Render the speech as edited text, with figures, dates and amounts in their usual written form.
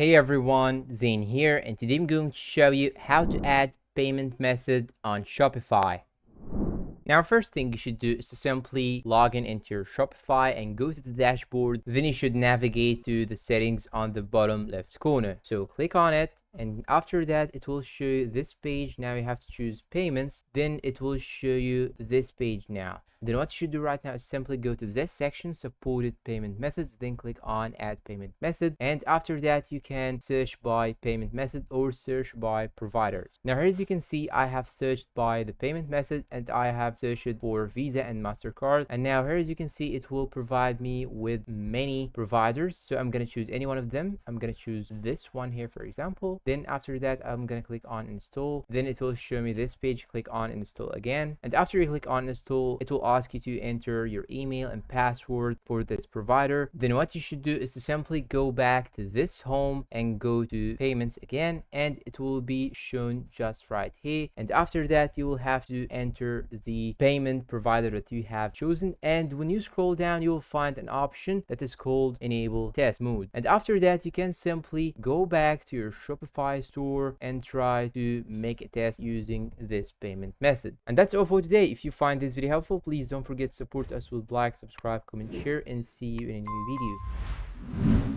Hey everyone, Zane here, and today I'm going to show you how to add payment method on Shopify. Now, first thing you should do is to simply log in into your Shopify and go to the dashboard. Then you should navigate to the settings on the bottom left corner. So click on it, and after that it will show you this page. Now you have to choose payments, then it will show you this page now. Then what you should do right now is simply go to this section, supported payment methods, then click on add payment method, and after that you can search by payment method or search by providers. Now here, as you can see, I have searched by the payment method and I have searched for Visa and MasterCard, and now here, as you can see, it will provide me with many providers. So I'm going to choose any one of them. I'm going to choose this one here, for example. Then after that I'm going to click on install. Then it will show me this page. Click on install again, and after you click on install, it will ask you to enter your email and password for this provider. Then what you should do is to simply go back to this home and go to payments again, and it will be shown just right here. And after that you will have to enter the payment provider that you have chosen, and when you scroll down you will find an option that is called enable test mode. And after that you can simply go back to your Shopify store and try to make a test using this payment method. And that's all for today. If you find this video helpful, please don't forget to support us with like, subscribe, comment, share, and see you in a new video.